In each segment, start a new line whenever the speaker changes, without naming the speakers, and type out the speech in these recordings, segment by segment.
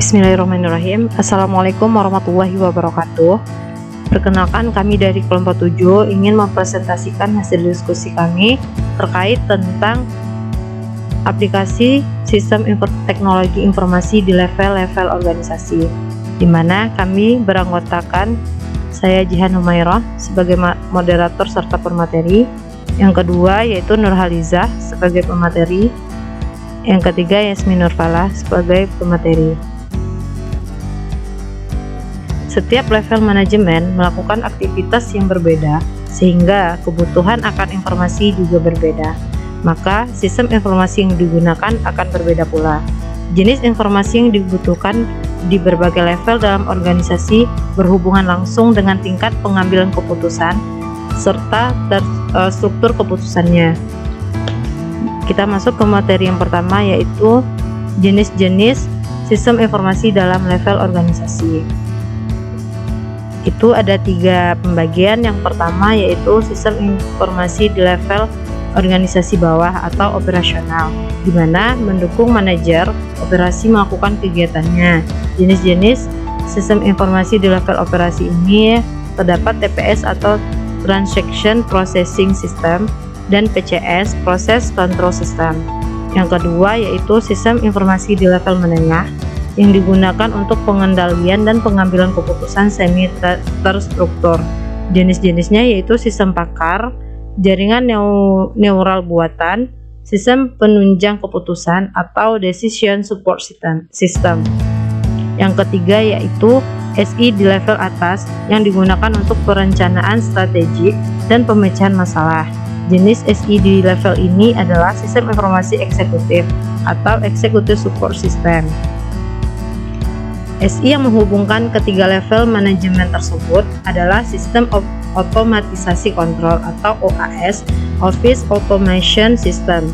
Bismillahirrahmanirrahim. Assalamualaikum warahmatullahi wabarakatuh. Perkenalkan, kami dari kelompok 7 ingin mempresentasikan hasil diskusi kami terkait tentang aplikasi sistem teknologi informasi di level-level organisasi, di mana kami beranggotakan saya Jihan Humairah sebagai moderator serta pemateri, yang kedua yaitu Nurhaliza sebagai pemateri, yang ketiga Yasmin Nurfala sebagai pemateri. Setiap level manajemen melakukan aktivitas yang berbeda, sehingga kebutuhan akan informasi juga berbeda. Maka sistem informasi yang digunakan akan berbeda pula. Jenis informasi yang dibutuhkan di berbagai level dalam organisasi berhubungan langsung dengan tingkat pengambilan keputusan serta struktur keputusannya. Kita masuk ke materi yang pertama, yaitu jenis-jenis sistem informasi dalam level organisasi. Itu ada 3 pembagian. Yang pertama yaitu sistem informasi di level organisasi bawah atau operasional, di mana mendukung manajer operasi melakukan kegiatannya. Jenis-jenis sistem informasi di level operasi ini terdapat TPS atau Transaction Processing System dan PCS, Process Control System. Yang kedua yaitu sistem informasi di level menengah yang digunakan untuk pengendalian dan pengambilan keputusan semi terstruktur. Jenis-jenisnya yaitu sistem pakar, jaringan neural buatan, sistem penunjang keputusan atau decision support system. Yang ketiga yaitu SI di level atas yang digunakan untuk perencanaan strategik dan pemecahan masalah. Jenis SI di level ini adalah sistem informasi eksekutif atau executive support system. SI yang menghubungkan ketiga level manajemen tersebut adalah sistem otomatisasi kontrol atau OAS, Office Automation System.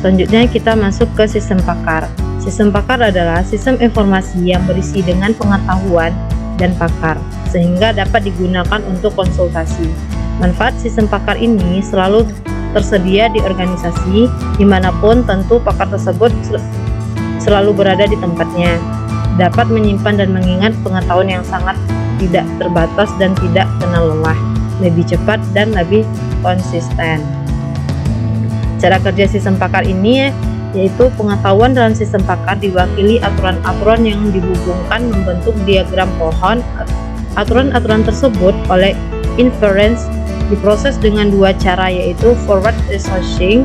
Selanjutnya kita masuk ke sistem pakar. Sistem pakar adalah sistem informasi yang berisi dengan pengetahuan dan pakar, sehingga dapat digunakan untuk konsultasi. Manfaat sistem pakar ini selalu tersedia di organisasi dimanapun, tentu pakar tersebut selalu berada di tempatnya, dapat menyimpan dan mengingat pengetahuan yang sangat tidak terbatas dan tidak kenal lelah, lebih cepat dan lebih konsisten. Cara kerja sistem pakar ini yaitu pengetahuan dalam sistem pakar diwakili aturan-aturan yang dihubungkan membentuk diagram pohon. Aturan-aturan tersebut oleh inference diproses dengan 2 cara, yaitu forward reasoning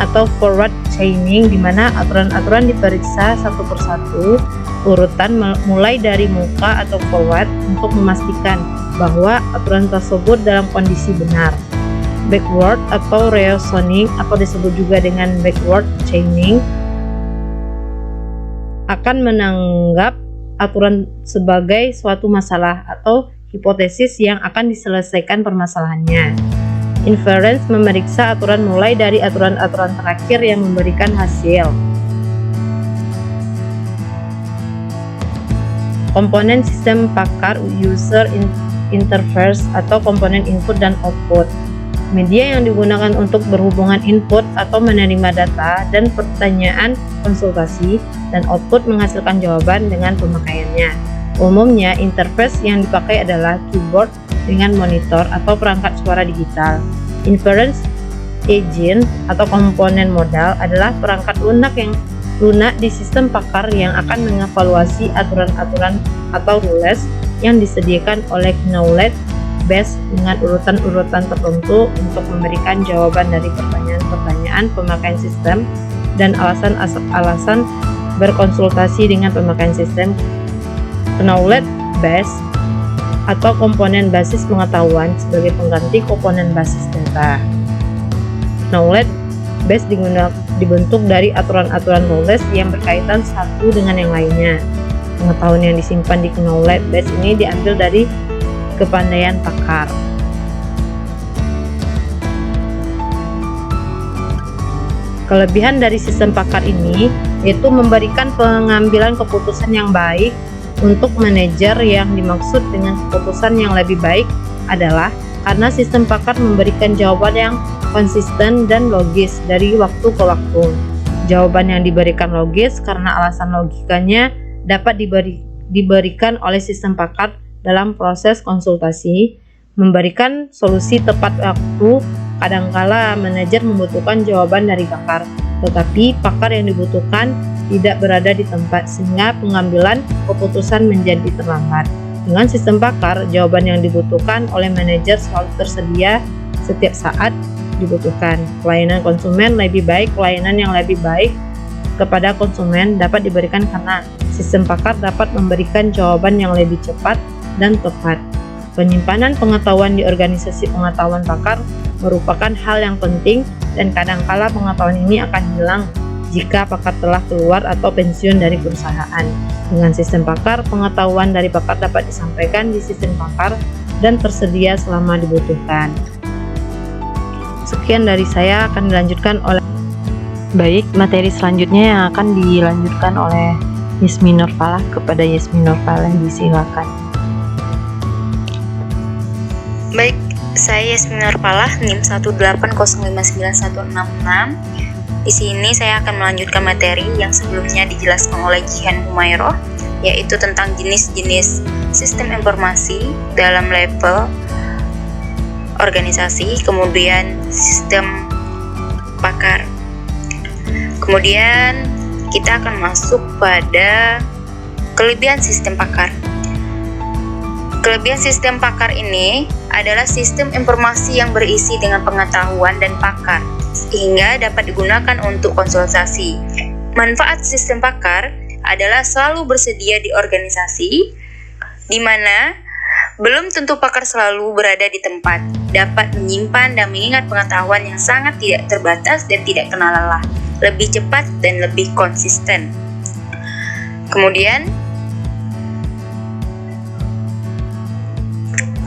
atau forward chaining, di mana aturan-aturan diperiksa satu persatu urutan mulai dari muka atau forward untuk memastikan bahwa aturan tersebut dalam kondisi benar. Backward atau reasoning atau disebut juga dengan backward chaining akan menanggap aturan sebagai suatu masalah atau hipotesis yang akan diselesaikan permasalahannya. Inference memeriksa aturan mulai dari aturan-aturan terakhir yang memberikan hasil. Komponen sistem pakar user interface atau komponen input dan output. Media yang digunakan untuk berhubungan input atau menerima data dan pertanyaan konsultasi, dan output menghasilkan jawaban dengan pemakaiannya. Umumnya interface yang dipakai adalah keyboard dengan monitor atau perangkat suara digital. Inference agent atau komponen modal adalah perangkat lunak di sistem pakar yang akan mengevaluasi aturan-aturan atau rules yang disediakan oleh knowledge base dengan urutan-urutan tertentu untuk memberikan jawaban dari pertanyaan-pertanyaan pemakaian sistem dan alasan-alasan berkonsultasi dengan pemakaian sistem. Knowledge base atau komponen basis pengetahuan sebagai pengganti komponen basis data. Knowledge base dibentuk dari aturan-aturan knowledge yang berkaitan satu dengan yang lainnya. Pengetahuan yang disimpan di knowledge base ini diambil dari kepandaian pakar. Kelebihan dari sistem pakar ini yaitu memberikan pengambilan keputusan yang baik untuk manajer. Yang dimaksud dengan keputusan yang lebih baik adalah karena sistem pakar memberikan jawaban yang konsisten dan logis dari waktu ke waktu. Jawaban yang diberikan logis karena alasan logikanya dapat diberikan oleh sistem pakar dalam proses konsultasi, memberikan solusi tepat waktu. Kadangkala manajer membutuhkan jawaban dari pakar, tetapi pakar yang dibutuhkan tidak berada di tempat sehingga pengambilan keputusan menjadi terlambat. Dengan sistem pakar, jawaban yang dibutuhkan oleh manajer selalu tersedia setiap saat dibutuhkan. Pelayanan konsumen lebih baik. Pelayanan yang lebih baik kepada konsumen dapat diberikan karena sistem pakar dapat memberikan jawaban yang lebih cepat dan tepat. Penyimpanan pengetahuan di organisasi pengetahuan pakar merupakan hal yang penting, dan kadangkala pengetahuan ini akan hilang jika pakar telah keluar atau pensiun dari perusahaan. Dengan sistem pakar, pengetahuan dari pakar dapat disampaikan di sistem pakar dan tersedia selama dibutuhkan. Sekian dari saya, akan dilanjutkan oleh materi selanjutnya yang akan dilanjutkan oleh Yasmin Nurfalah. Kepada Yasmin Nurfalah disilakan.
Baik, saya Yasmin Nurfalah, NIM 180599166. Di sini saya akan melanjutkan materi yang sebelumnya dijelaskan oleh Jihan Humayroh, yaitu tentang jenis-jenis sistem informasi dalam level organisasi, kemudian sistem pakar. Kemudian kita akan masuk pada kelebihan sistem pakar. Kelebihan sistem pakar ini adalah sistem informasi yang berisi dengan pengetahuan dan pakar, sehingga dapat digunakan untuk konsultasi. Manfaat sistem pakar adalah selalu bersedia di organisasi, di mana belum tentu pakar selalu berada di tempat, dapat menyimpan dan mengingat pengetahuan yang sangat tidak terbatas dan tidak kenal lelah, lebih cepat dan lebih konsisten. Kemudian,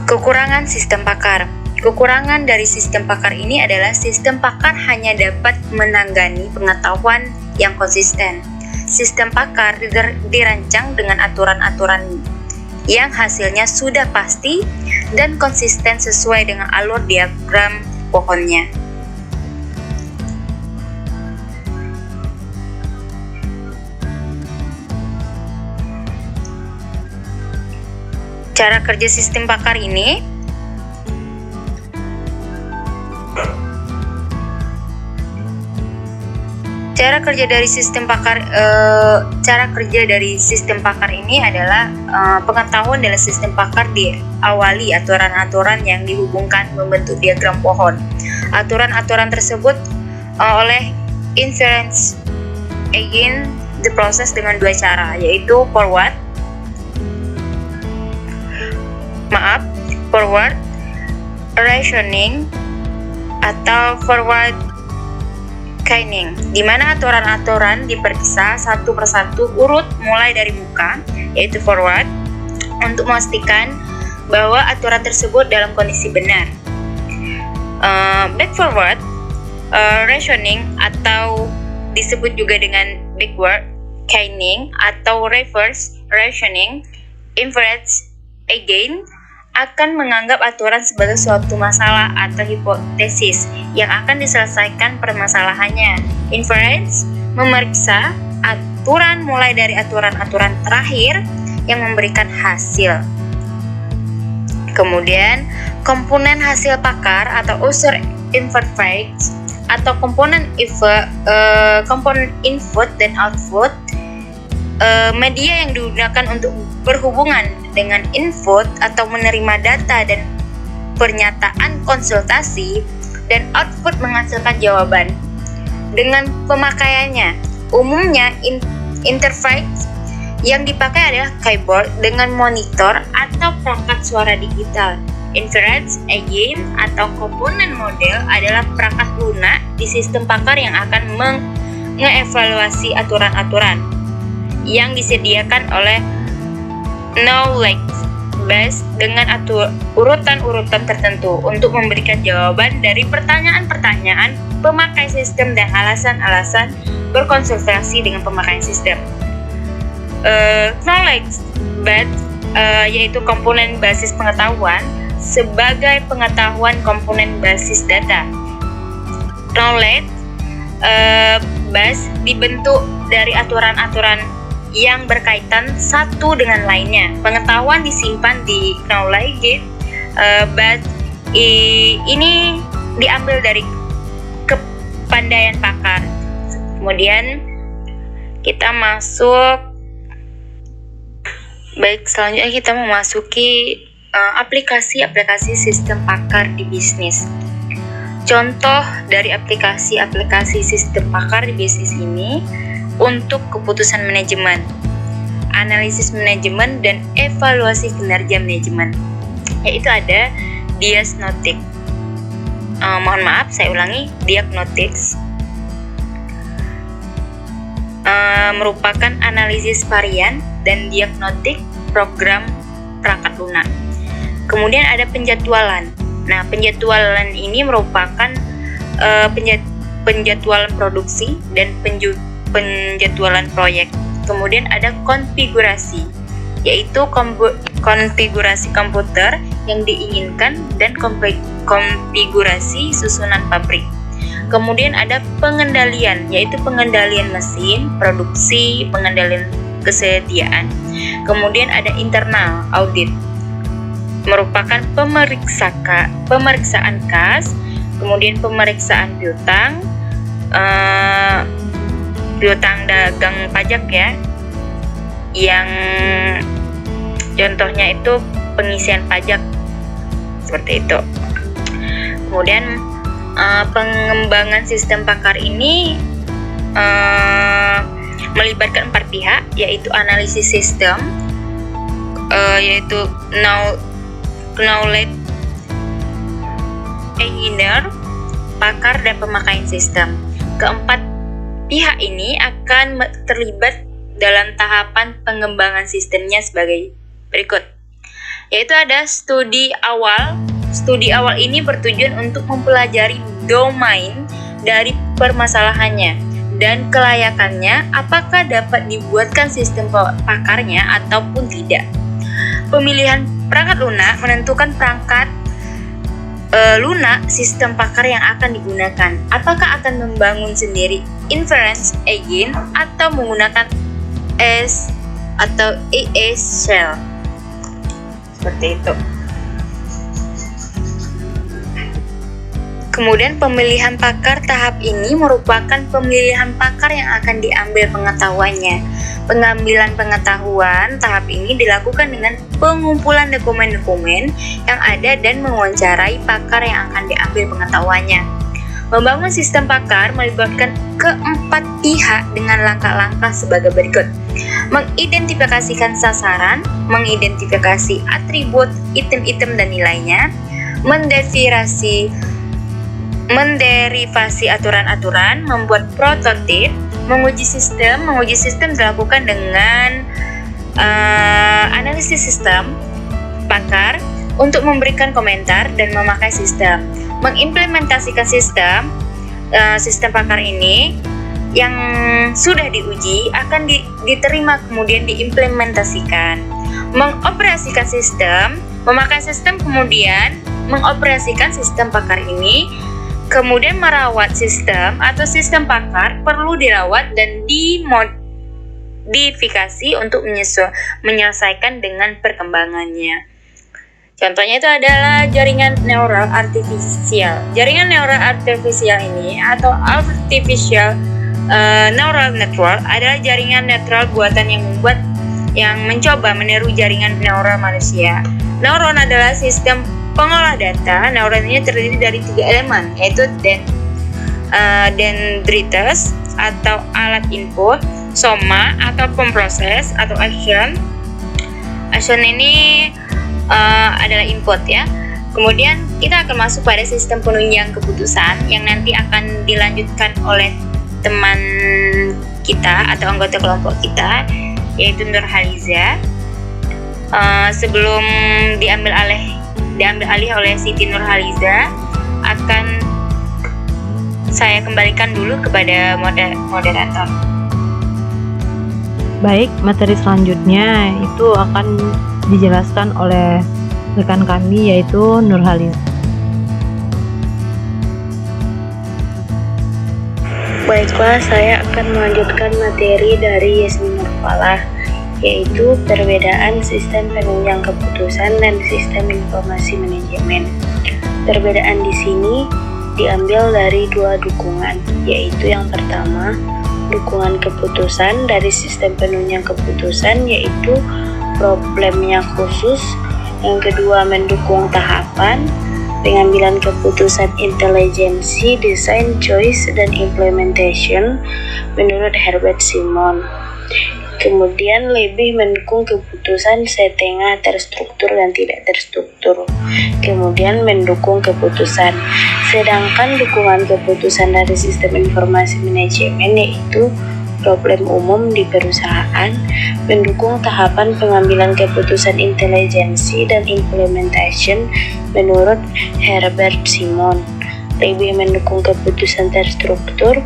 kekurangan sistem pakar. Kekurangan dari sistem pakar ini adalah sistem pakar hanya dapat menanggani pengetahuan yang konsisten. Sistem pakar dirancang dengan aturan-aturan yang hasilnya sudah pasti dan konsisten sesuai dengan alur diagram pohonnya. Cara kerja sistem pakar ini Cara kerja dari sistem pakar ini adalah pengetahuan dalam sistem pakar diawali aturan-aturan yang dihubungkan membentuk diagram pohon. Aturan-aturan tersebut oleh inference again diproses dengan dua cara, yaitu forward rationing atau forward chaining, di mana aturan-aturan diperiksa satu persatu urut mulai dari muka, yaitu forward, untuk memastikan bahwa aturan tersebut dalam kondisi benar. Back forward rationing atau disebut juga dengan backward chaining atau reverse rationing, inference again, akan menganggap aturan sebagai suatu masalah atau hipotesis yang akan diselesaikan permasalahannya. Inference memeriksa aturan mulai dari aturan-aturan terakhir yang memberikan hasil. Kemudian, komponen hasil pakar atau user interface atau komponen input dan output, media yang digunakan untuk berhubungan dengan input atau menerima data dan pernyataan konsultasi, dan output menghasilkan jawaban. Dengan pemakaiannya, umumnya interface yang dipakai adalah keyboard dengan monitor atau perangkat suara digital. Inference again atau komponen model adalah perangkat lunak di sistem pakar yang akan mengevaluasi aturan-aturan yang disediakan oleh knowledge base dengan urutan-urutan tertentu untuk memberikan jawaban dari pertanyaan-pertanyaan pemakai sistem dan alasan-alasan berkonsultasi dengan pemakai sistem. Knowledge base yaitu komponen basis pengetahuan sebagai pengetahuan komponen basis data. Knowledge base dibentuk dari aturan-aturan yang berkaitan satu dengan lainnya. Pengetahuan disimpan di knowledge base ini diambil dari kepandaian pakar. Kemudian kita masuk, selanjutnya kita memasuki aplikasi-aplikasi sistem pakar di bisnis. Contoh dari aplikasi-aplikasi sistem pakar di bisnis ini untuk keputusan manajemen, analisis manajemen, dan evaluasi kinerja manajemen, yaitu ada Diagnostic. Mohon maaf, saya ulangi, Diagnostics merupakan analisis varian dan diagnostik program perangkat lunak. Kemudian ada penjadwalan. Nah, penjadwalan ini merupakan penjadwalan produksi dan penjadwalan proyek. Kemudian ada konfigurasi, yaitu konfigurasi komputer yang diinginkan dan konfigurasi susunan pabrik. Kemudian ada pengendalian, yaitu pengendalian mesin, produksi, pengendalian kesediaan. Kemudian ada internal audit, merupakan pemeriksaan kas, kemudian pemeriksaan piutang, piutang dagang pajak ya, yang contohnya itu pengisian pajak seperti itu. Kemudian pengembangan sistem pakar ini melibatkan 4 pihak, yaitu analisis sistem, yaitu knowledge engineer, pakar, dan pemakaian sistem. Keempat pihak ini akan terlibat dalam tahapan pengembangan sistemnya sebagai berikut, yaitu ada studi awal. Studi awal ini bertujuan untuk mempelajari domain dari permasalahannya dan kelayakannya, apakah dapat dibuatkan sistem pakarnya ataupun tidak. Pemilihan perangkat lunak menentukan perangkat lunak sistem pakar yang akan digunakan. Apakah akan membangun sendiri inference engine atau menggunakan S atau ES shell. Seperti itu. Kemudian pemilihan pakar tahap ini merupakan pemilihan pakar yang akan diambil pengetahuannya. Pengambilan pengetahuan tahap ini dilakukan dengan pengumpulan dokumen-dokumen yang ada dan mewawancarai pakar yang akan diambil pengetahuannya. Membangun sistem pakar melibatkan keempat pihak dengan langkah-langkah sebagai berikut. Mengidentifikasikan sasaran, mengidentifikasi atribut, item-item dan nilainya, menderivasi aturan-aturan, membuat prototip, menguji sistem. Menguji sistem dilakukan dengan analisis sistem pakar untuk memberikan komentar dan memakai sistem. Mengimplementasikan sistem pakar ini yang sudah diuji akan diterima kemudian diimplementasikan. Mengoperasikan sistem, memakai sistem kemudian mengoperasikan sistem pakar ini. Kemudian merawat sistem atau sistem pakar perlu dirawat dan dimodifikasi untuk menyelesaikan dengan perkembangannya. Contohnya itu adalah jaringan neural artifisial. Jaringan neural artifisial ini atau artificial neural network adalah jaringan netral buatan yang mencoba meniru jaringan neural manusia. Neuron adalah sistem pengolah data. Neuron ini terdiri dari 3 elemen, yaitu dendrites atau alat input, soma atau pemproses atau action. Action ini adalah input ya. Kemudian kita akan masuk pada sistem penunjang keputusan yang nanti akan dilanjutkan oleh teman kita atau anggota kelompok kita, yaitu Nurhaliza. Sebelum diambil alih oleh Siti Nurhaliza, akan saya kembalikan dulu kepada moderator.
Baik, materi selanjutnya itu akan dijelaskan oleh rekan kami yaitu Nurhaliza.
Baiklah, saya akan melanjutkan materi dari Yasmin Nurfalah, yaitu perbedaan sistem penunjang keputusan dan sistem informasi manajemen. Perbedaan di sini diambil dari dua dukungan, yaitu yang pertama, dukungan keputusan dari sistem penunjang keputusan, yaitu problemnya khusus. Yang kedua, mendukung tahapan pengambilan keputusan intelijensi, design, choice, dan implementation menurut Herbert Simon. Kemudian lebih mendukung keputusan setengah terstruktur dan tidak terstruktur. Kemudian mendukung keputusan. Sedangkan dukungan keputusan dari sistem informasi manajemen yaitu problem umum di perusahaan, mendukung tahapan pengambilan keputusan intelijensi dan implementation menurut Herbert Simon. Lebih mendukung keputusan terstruktur,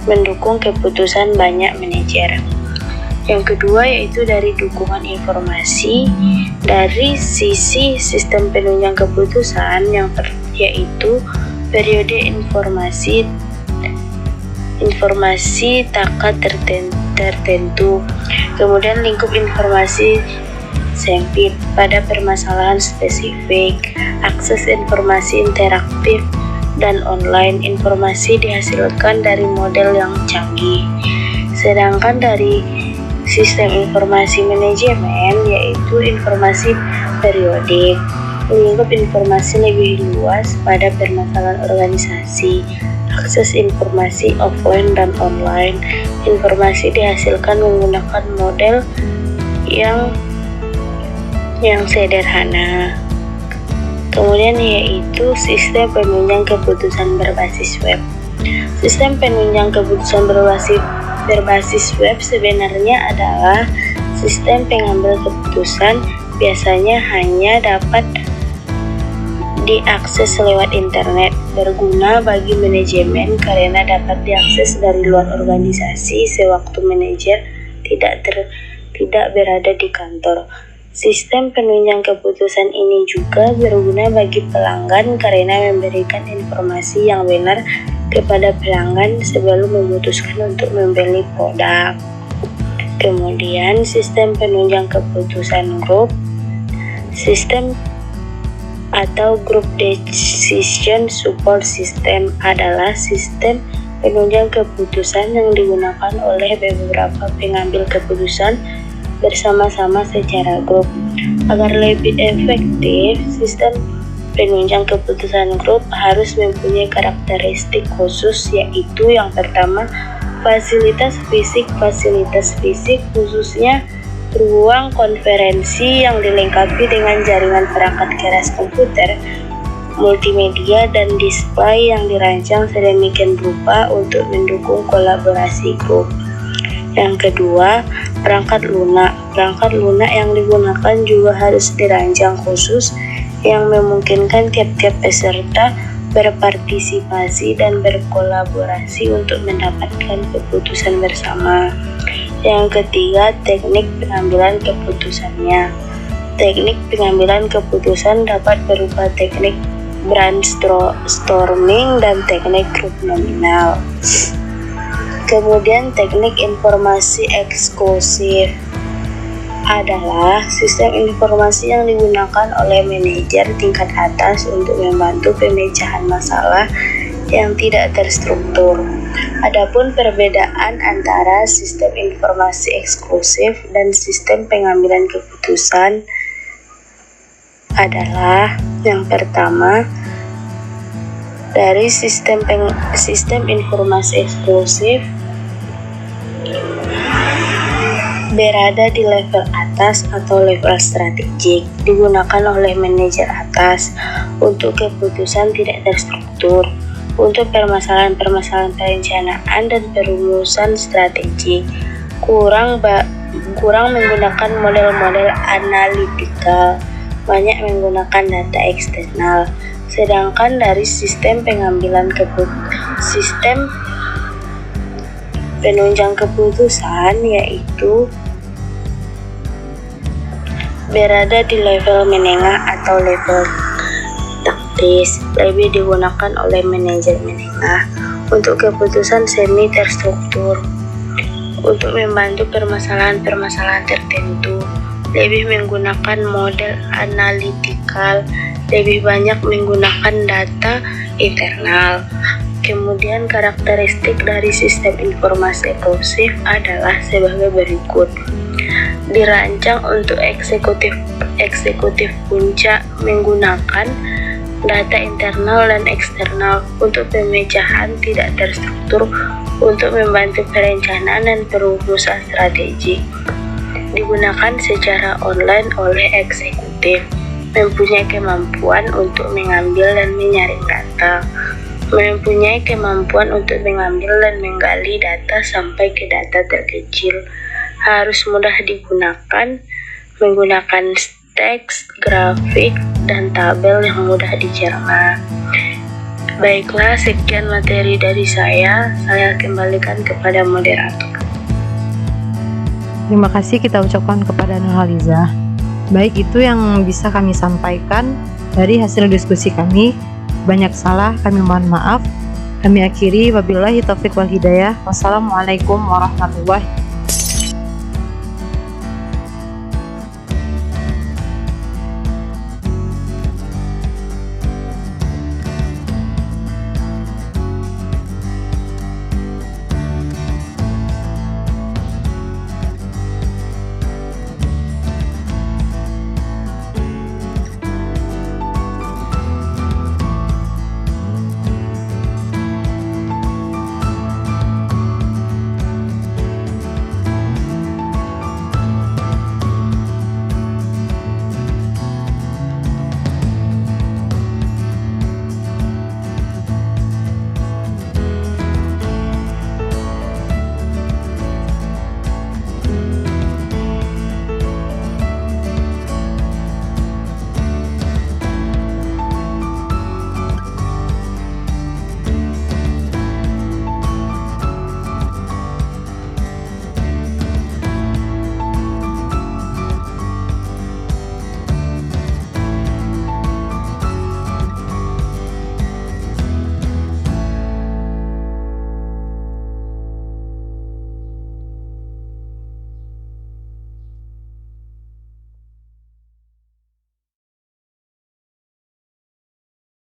mendukung keputusan banyak manajer. Yang kedua yaitu dari dukungan informasi dari sisi sistem penunjang keputusan yaitu periode informasi takat tertentu, kemudian lingkup informasi sempit pada permasalahan spesifik, akses informasi interaktif dan online, informasi dihasilkan dari model yang canggih. Sedangkan dari sistem informasi manajemen yaitu informasi periodik, lingkup informasi lebih luas pada permasalahan organisasi, akses informasi offline dan online, informasi dihasilkan menggunakan model yang sederhana. Kemudian yaitu sistem penunjang keputusan berbasis web. Sistem penunjang keputusan berbasis web sebenarnya adalah sistem pengambil keputusan biasanya hanya dapat diakses lewat internet, berguna bagi manajemen karena dapat diakses dari luar organisasi sewaktu manajer tidak berada di kantor. Sistem penunjang keputusan ini juga berguna bagi pelanggan karena memberikan informasi yang benar kepada pelanggan sebelum memutuskan untuk membeli produk. Kemudian sistem penunjang keputusan grup. Sistem atau Group Decision Support System adalah sistem penunjang keputusan yang digunakan oleh beberapa pengambil keputusan bersama-sama secara grup. Agar lebih efektif, sistem penunjang keputusan grup harus mempunyai karakteristik khusus, yaitu yang pertama, fasilitas fisik khususnya ruang konferensi yang dilengkapi dengan jaringan perangkat keras komputer, multimedia, dan display yang dirancang sedemikian rupa untuk mendukung kolaborasi grup. Yang kedua, perangkat lunak. Perangkat lunak yang digunakan juga harus dirancang khusus yang memungkinkan tiap-tiap peserta berpartisipasi dan berkolaborasi untuk mendapatkan keputusan bersama. Yang ketiga, teknik pengambilan keputusannya. Teknik pengambilan keputusan dapat berupa teknik brainstorming dan teknik grup nominal. Kemudian teknik informasi eksklusif adalah sistem informasi yang digunakan oleh manajer tingkat atas untuk membantu pemecahan masalah yang tidak terstruktur. Adapun perbedaan antara sistem informasi eksklusif dan sistem pengambilan keputusan adalah yang pertama, dari sistem informasi eksklusif berada di level atas atau level strategik, digunakan oleh manajer atas untuk keputusan tidak terstruktur, untuk permasalahan-permasalahan perencanaan dan perumusan strategik, kurang menggunakan model-model analitikal, banyak menggunakan data eksternal. Sedangkan dari sistem penunjang keputusan yaitu berada di level menengah atau level taktis, lebih digunakan oleh manajer menengah untuk keputusan semi terstruktur. Untuk membantu permasalahan-permasalahan tertentu, lebih menggunakan model analitikal, lebih banyak menggunakan data internal. Kemudian karakteristik dari sistem informasi eksklusif adalah sebagai berikut. Dirancang untuk eksekutif puncak menggunakan data internal dan eksternal untuk pemecahan tidak terstruktur untuk membantu perencanaan dan perumusan strategi. Digunakan secara online oleh eksekutif, mempunyai kemampuan untuk mengambil dan menyaring data, mempunyai kemampuan untuk mengambil dan menggali data sampai ke data terkecil, harus mudah digunakan, menggunakan teks, grafik, dan tabel yang mudah dicerna. Baiklah, sekian materi dari saya kembalikan kepada moderator.
Terima kasih kita ucapkan kepada Nurhaliza. Baik, itu yang bisa kami sampaikan dari hasil diskusi kami. Banyak salah, kami mohon maaf. Kami akhiri, wabillahi taufiq wal hidayah. Wassalamualaikum warahmatullahi wabarakatuh.